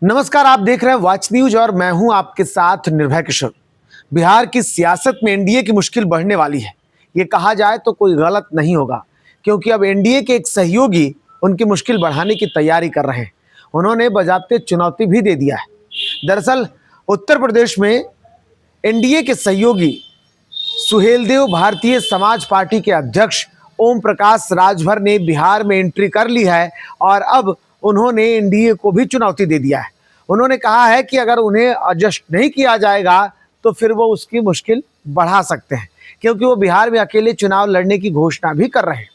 नमस्कार, आप देख रहे हैं वॉच न्यूज और मैं हूं आपके साथ निर्भय किशोर। बिहार की सियासत में एनडीए की मुश्किल बढ़ने वाली है। ये कहा जाए तो कोई गलत नहीं होगा, क्योंकि अब एनडीए के एक सहयोगी उनकी मुश्किल बढ़ाने की तैयारी कर रहे हैं। उन्होंने बजाते चुनौती भी दे दिया है। दरअसल उत्तर प्रदेश में एनडीए के सहयोगी सुहेलदेव भारतीय समाज पार्टी के अध्यक्ष ओम प्रकाश राजभर ने बिहार में एंट्री कर ली है और अब उन्होंने एनडीए को भी चुनौती दे दिया है। उन्होंने कहा है कि अगर उन्हें एडजस्ट नहीं किया जाएगा तो फिर वो उसकी मुश्किल बढ़ा सकते हैं, क्योंकि वो बिहार में अकेले चुनाव लड़ने की घोषणा भी कर रहे हैं।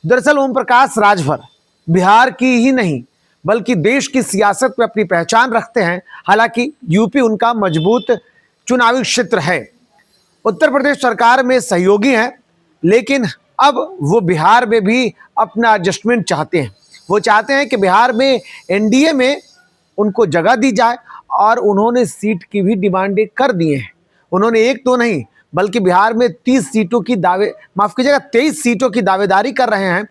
दरअसल ओम प्रकाश राजभर बिहार की ही नहीं बल्कि देश की सियासत में अपनी पहचान रखते हैं। हालांकि यूपी उनका मजबूत चुनावी क्षेत्र है। उत्तर प्रदेश सरकार में सहयोगी हैं, लेकिन अब वो बिहार में भी अपना एडजस्टमेंट चाहते हैं। वो चाहते हैं कि बिहार में एनडीए में उनको जगह दी जाए और उन्होंने सीट की भी डिमांडें कर दिए हैं। उन्होंने एक तो नहीं बल्कि बिहार में 23 सीटों की दावेदारी कर रहे हैं।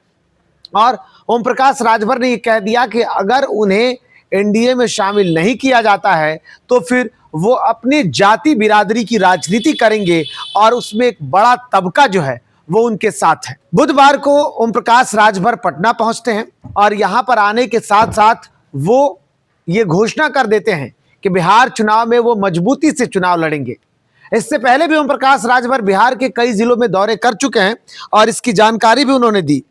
और ओम प्रकाश राजभर ने यह कह दिया कि अगर उन्हें एनडीए में शामिल नहीं किया जाता है तो फिर वो अपनी जाति बिरादरी की राजनीति करेंगे और उसमें एक बड़ा तबका जो है वो उनके साथ है। बुधवार को ओम प्रकाश राजभर पटना पहुंचते हैं और यहां पर आने के साथ साथ वो ये घोषणा कर देते हैं कि बिहार चुनाव में वो मजबूती से चुनाव लड़ेंगे। इससे पहले भी ओम प्रकाश राजभर बिहार के कई जिलों में दौरे कर चुके हैं और इसकी जानकारी भी उन्होंने दी।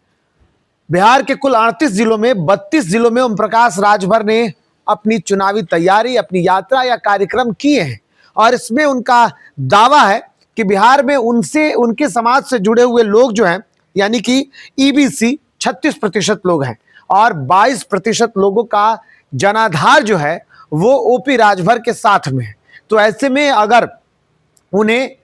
बिहार के कुल 38 जिलों में 32 जिलों में ओम प्रकाश राजभर ने अपनी चुनावी तैयारी, अपनी यात्रा या कार्यक्रम किए हैं और इसमें उनका दावा है कि बिहार में उनके समाज से जुड़े हुए लोग जो हैं, यानी कि ईबीसी 36% लोग हैं और 22% लोगों का जनाधार जो है वो ओपी राजभर के साथ में है। तो ऐसे में अगर उन्हें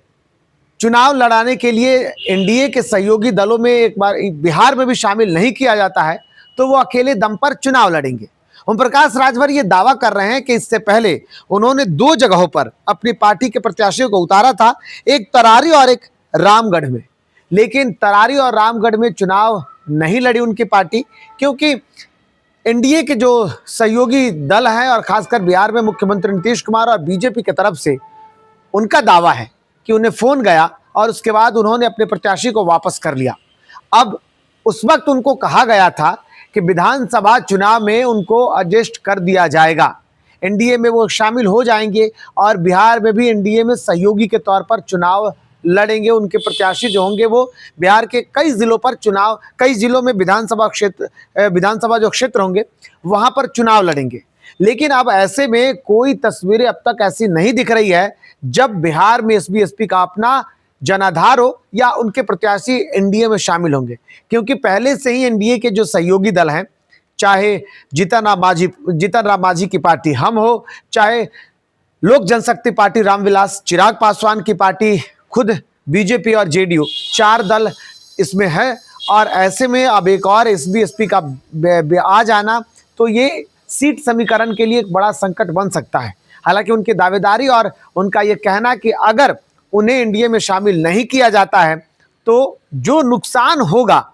चुनाव लड़ाने के लिए एनडीए के सहयोगी दलों में एक बार बिहार में भी शामिल नहीं किया जाता है तो वो अकेले दम पर चुनाव लड़ेंगे। ओम प्रकाश राजभर ये दावा कर रहे हैं कि इससे पहले उन्होंने 2 जगहों पर अपनी पार्टी के प्रत्याशियों को उतारा था, एक तरारी और एक रामगढ़ में। लेकिन तरारी और रामगढ़ में चुनाव नहीं लड़ी उनकी पार्टी, क्योंकि एनडीए के जो सहयोगी दल हैं और खासकर बिहार में मुख्यमंत्री नीतीश कुमार और बीजेपी की तरफ से उनका दावा है कि उन्हें फोन गया और उसके बाद उन्होंने अपने प्रत्याशी को वापस कर लिया। अब उस वक्त उनको कहा गया था कि विधानसभा चुनाव में उनको एडजस्ट कर दिया जाएगा, एनडीए में वो शामिल हो जाएंगे और बिहार में भी एनडीए में सहयोगी के तौर पर चुनाव लड़ेंगे। उनके प्रत्याशी जो होंगे वो बिहार के कई जिलों में विधानसभा जो क्षेत्र होंगे वहां पर चुनाव लड़ेंगे। लेकिन अब ऐसे में कोई तस्वीरें अब तक ऐसी नहीं दिख रही है जब बिहार में एसबी का अपना जनाधार हो या उनके प्रत्याशी एनडीए में शामिल होंगे, क्योंकि पहले से ही एनडीए के जो सहयोगी दल हैं, चाहे जीतन राम मांझी की पार्टी हम हो, चाहे लोक जनशक्ति पार्टी रामविलास चिराग पासवान की पार्टी, खुद बीजेपी और जेडीयू, 4 दल इसमें है। और ऐसे में अब एक और एसबी का आ जाना तो ये सीट समीकरण के लिए एक बड़ा संकट बन सकता है। हालांकि उनकी दावेदारी और उनका यह कहना कि अगर उन्हें एनडीए में शामिल नहीं किया जाता है तो जो नुकसान होगा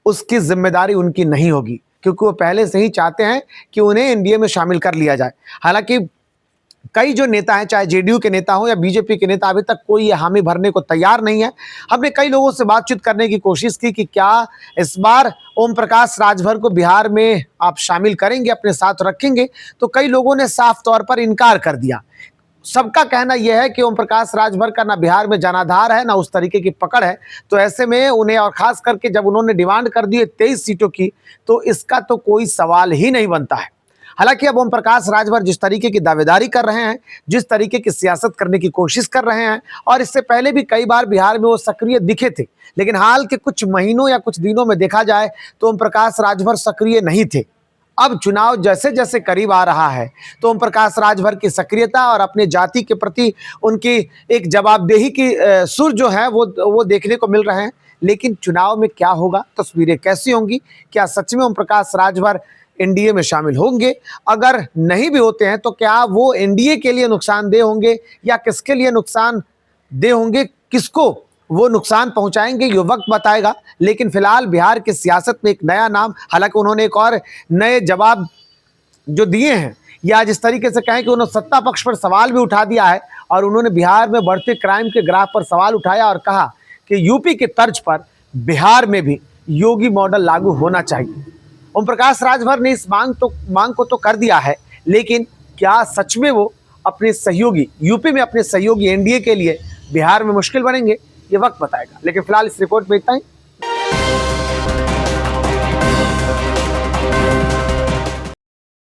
उसकी जिम्मेदारी उनकी नहीं होगी, क्योंकि वो पहले से ही चाहते हैं कि उन्हें एनडीए में शामिल कर लिया जाए। हालांकि कई जो नेता हैं, चाहे जेडीयू के नेता हो या बीजेपी के नेता, अभी तक कोई ये हामी भरने को तैयार नहीं है। हमने कई लोगों से बातचीत करने की कोशिश की कि क्या इस बार ओम प्रकाश राजभर को बिहार में आप शामिल करेंगे, अपने साथ रखेंगे, तो कई लोगों ने साफ तौर पर इनकार कर दिया। सबका कहना यह है कि ओम प्रकाश राजभर का ना बिहार में जनाधार है, ना उस तरीके की पकड़ है। तो ऐसे में उन्हें, और खास करके जब उन्होंने डिमांड कर दी है 23 सीटों की, तो इसका तो कोई सवाल ही नहीं बनता है। हालांकि अब ओम प्रकाश राजभर जिस तरीके की दावेदारी कर रहे हैं, जिस तरीके की सियासत करने की कोशिश कर रहे हैं, और इससे पहले भी कई बार बिहार में वो सक्रिय दिखे थे, लेकिन हाल के कुछ महीनों या कुछ दिनों में देखा जाए तो ओम प्रकाश राजभर सक्रिय नहीं थे। अब चुनाव जैसे जैसे करीब आ रहा है तो ओम प्रकाश राजभर की सक्रियता और अपने जाति के प्रति उनकी एक जवाबदेही की सुर जो है वो देखने को मिल रहे हैं। लेकिन चुनाव में क्या होगा, तस्वीरें कैसी होंगी, क्या सच में ओम प्रकाश राजभर एनडीए में शामिल होंगे? अगर नहीं भी होते हैं तो क्या वो एनडीए के लिए नुकसानदेह होंगे या किसके लिए नुकसानदेह होंगे, किसको वो नुकसान पहुंचाएंगे, ये वक्त बताएगा। लेकिन फिलहाल बिहार की सियासत में एक नया नाम, हालांकि उन्होंने एक और नए जवाब जो दिए हैं या जिस तरीके से कहें कि उन्होंने सत्ता पक्ष पर सवाल भी उठा दिया है और उन्होंने बिहार में बढ़ते क्राइम के ग्राफ पर सवाल उठाया और कहा कि यूपी के तर्ज पर बिहार में भी योगी मॉडल लागू होना चाहिए। ओम प्रकाश राजभर ने इस मांग को तो कर दिया है, लेकिन क्या सच में वो अपने सहयोगी यूपी में अपने सहयोगी एनडीए के लिए बिहार में मुश्किल बनेंगे? ये वक्त बताएगा। लेकिन फिलहाल इस रिपोर्ट में इतना ही।